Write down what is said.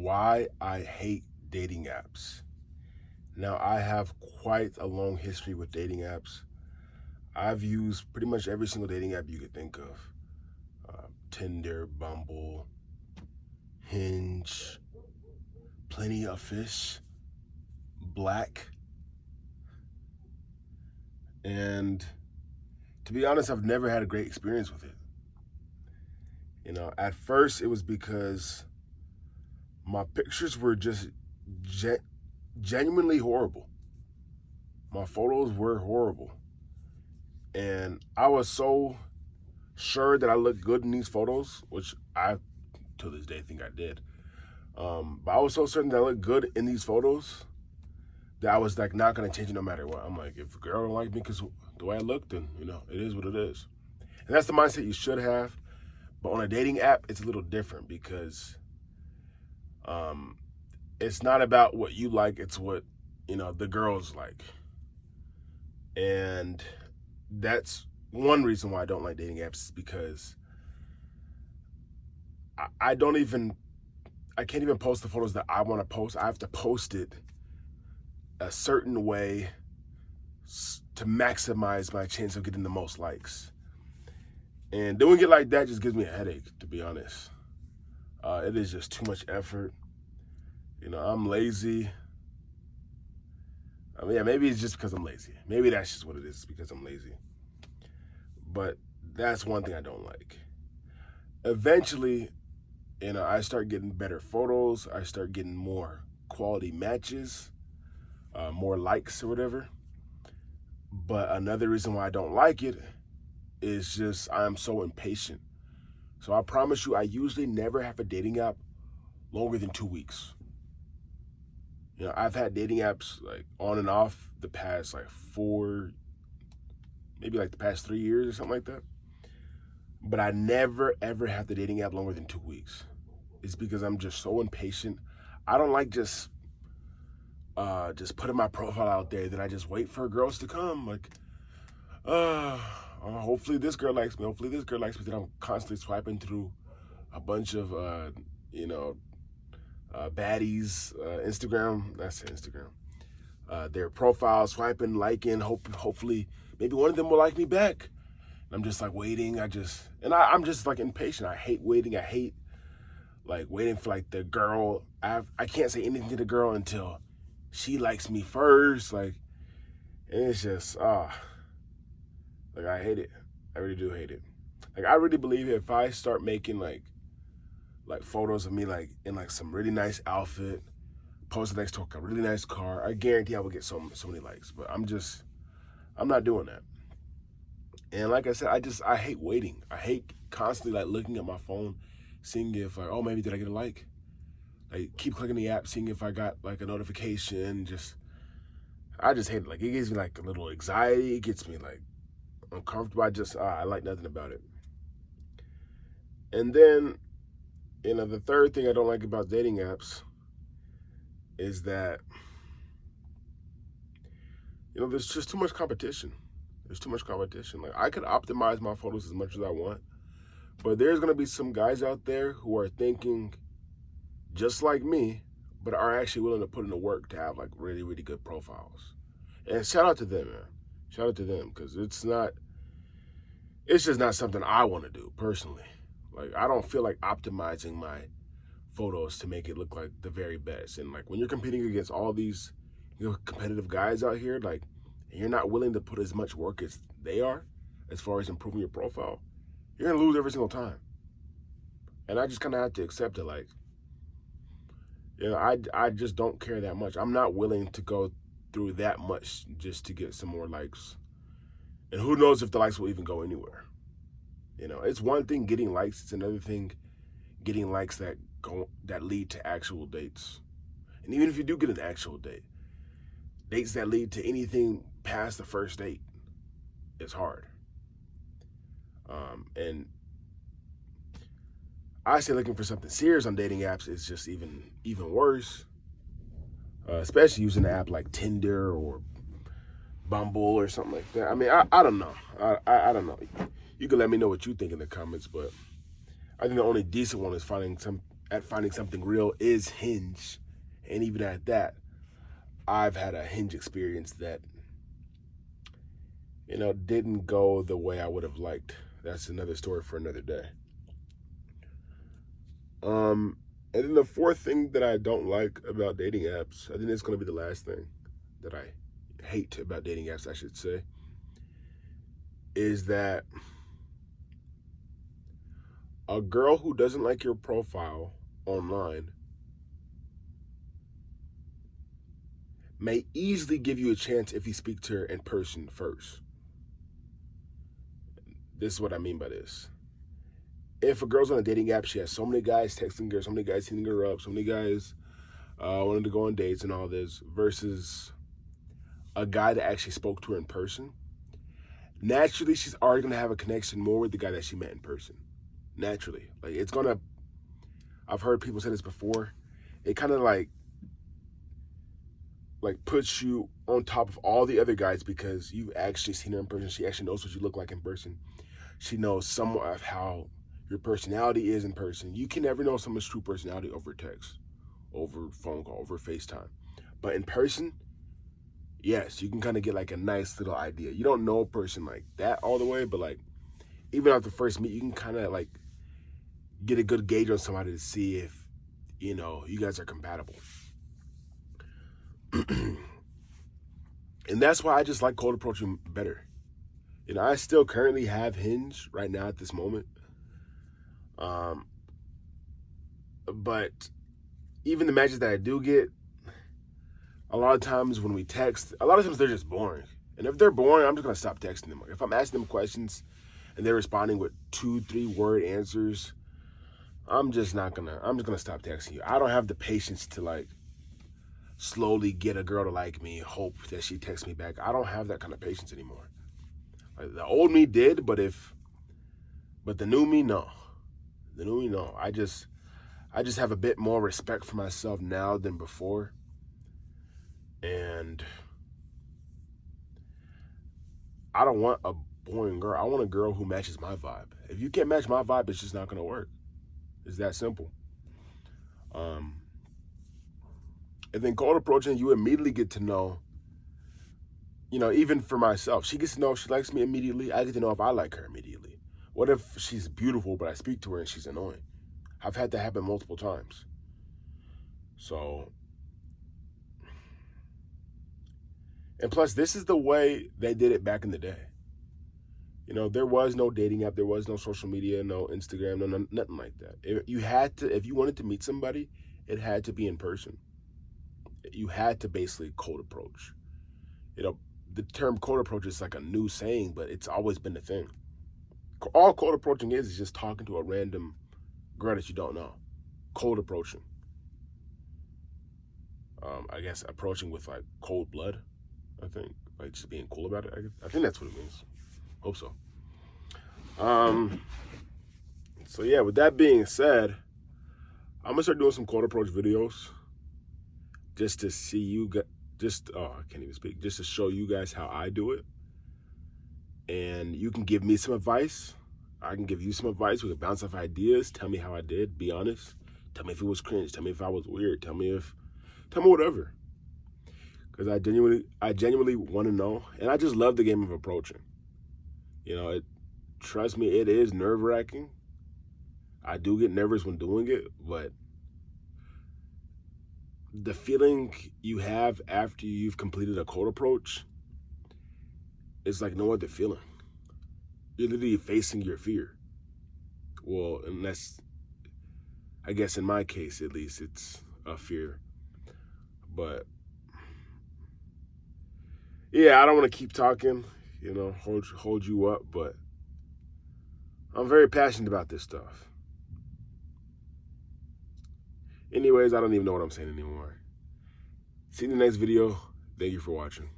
why I hate dating apps. Now, I have quite a long history with dating apps. I've used pretty much every single dating app you could think of. Tinder, Bumble, Hinge, Plenty of Fish, Black. And to be honest, I've never had a great experience with it. At first it was because my pictures were just genuinely horrible. My photos were horrible. And I was so sure that I looked good in these photos, which I, to this day, think I did. But I was so certain that I looked good in these photos that I was like not going to change it no matter what. I'm like, if a girl don't like me because the way I look, then, it is what it is. And that's the mindset you should have. But on a dating app, it's a little different because it's not about what you like, it's what, the girls like. And that's one reason why I don't like dating apps is because I can't even post the photos that I want to post. I have to post it a certain way to maximize my chance of getting the most likes. And doing it like that just gives me a headache, to be honest. It is just too much effort. I'm lazy. I mean, yeah, maybe it's just because I'm lazy. Maybe that's just what it is, because I'm lazy. But that's one thing I don't like. Eventually, I start getting better photos. I start getting more quality matches, more likes or whatever. But another reason why I don't like it is just I'm so impatient. So I promise you, I usually never have a dating app longer than 2 weeks. I've had dating apps like on and off the past like 4, maybe like the past 3 years or something like that. But I never ever have the dating app longer than 2 weeks. It's because I'm just so impatient. I don't like just putting my profile out there, then I just wait for girls to come. Like, hopefully this girl likes me. Hopefully this girl likes me. Then I'm constantly swiping through a bunch of, baddies, Instagram. That's Instagram. Their profiles, swiping, liking. Hopefully, maybe one of them will like me back. And I'm just like waiting. I'm just like impatient. I hate waiting. I hate like waiting for like the girl. I can't say anything to the girl until she likes me first. Like, and it's just like I hate it. I really do hate it. Like, I really believe if I start making like photos of me like in like some really nice outfit, posted next to a really nice car, I guarantee I will get so many likes. But I'm not doing that. And like I said, I hate waiting. I hate constantly like looking at my phone, seeing if like, oh, maybe did I get a like? Like, keep clicking the app, seeing if I got like a notification. I just hate it. Like, it gives me like a little anxiety. It gets me like uncomfortable. I like nothing about it. And then, the third thing I don't like about dating apps is that, there's just too much competition. There's too much competition. Like, I could optimize my photos as much as I want, but there's going to be some guys out there who are thinking just like me, but are actually willing to put in the work to have like really, really good profiles. And shout out to them, man. Shout out to them, because it's just not something I want to do personally. Like, I don't feel like optimizing my photos to make it look like the very best. And like, when you're competing against all these competitive guys out here, like, and you're not willing to put as much work as they are as far as improving your profile, you're gonna lose every single time. And I just kind of have to accept it. Like, I just don't care that much. I'm not willing to go through that much just to get some more likes. And who knows if the likes will even go anywhere. It's one thing getting likes, it's another thing getting likes that lead to actual dates. And even if you do get an actual date, dates that lead to anything past the first date, it's hard. And I say looking for something serious on dating apps is just even worse. Especially using an app like Tinder or Bumble or something like that. I mean, I don't know. I don't know. You can let me know what you think in the comments, but I think the only decent one is finding some at finding something real is Hinge. And even at that, I've had a Hinge experience that, didn't go the way I would have liked. That's another story for another day. And then the fourth thing that I don't like about dating apps, I think it's going to be the last thing that I hate about dating apps, I should say, is that a girl who doesn't like your profile online may easily give you a chance if you speak to her in person first. This is what I mean by this. If a girl's on a dating app, she has so many guys texting her, so many guys hitting her up, so many guys wanting to go on dates and all this, versus a guy that actually spoke to her in person, naturally she's already going to have a connection more with the guy that she met in person. Naturally. Like, it's going to, I've heard people say this before, it kind of like puts you on top of all the other guys because you've actually seen her in person. She actually knows what you look like in person. She knows somewhat of how your personality is in person. You can never know someone's true personality over text, over phone call, over FaceTime. But in person, yes, you can kind of get like a nice little idea. You don't know a person like that all the way, but like even after first meet, you can kind of like get a good gauge on somebody to see if, you guys are compatible. And that's why I just like cold approaching better. I still currently have Hinge right now at this moment. But even the matches that I do get, a lot of times when we text, a lot of times they're just boring. And if they're boring, I'm just going to stop texting them. If I'm asking them questions and they're responding with 2-3 word answers, I'm just going to stop texting you. I don't have the patience to like slowly get a girl to like me, hope that she texts me back. I don't have that kind of patience anymore. Like, the old me did, but the new me, no. The new me, no. I just have a bit more respect for myself now than before. And I don't want a boring girl. I want a girl who matches my vibe. If you can't match my vibe, it's just not going to work. It's that simple. And then cold approaching, you immediately get to know, even for myself, she gets to know if she likes me immediately. I get to know if I like her immediately. What if she's beautiful, but I speak to her and she's annoying? I've had that happen multiple times. So, and plus, this is the way they did it back in the day. There was no dating app, there was no social media, no Instagram, nothing like that. If you wanted to meet somebody, it had to be in person. You had to basically cold approach. The term cold approach is like a new saying, but it's always been the thing. All cold approaching is just talking to a random girl that you don't know. Cold approaching. I guess approaching with like cold blood, I think. Like just being cool about it. I think that's what it means. Hope so. So yeah, with that being said, I'm gonna start doing some cold approach videos just to see you guys, just to show you guys how I do it. And you can give me some advice. I can give you some advice. We can bounce off ideas. Tell me how I did. Be honest. Tell me if it was cringe. Tell me if I was weird. Tell me whatever. Because I genuinely want to know. And I just love the game of approaching. Trust me, it is nerve-wracking. I do get nervous when doing it, but the feeling you have after you've completed a cold approach is like no other feeling. You're literally facing your fear. Well, unless, I guess in my case at least, it's a fear. But yeah, I don't want to keep talking, hold you up, but I'm very passionate about this stuff. Anyways, I don't even know what I'm saying anymore. See you in the next video. Thank you for watching.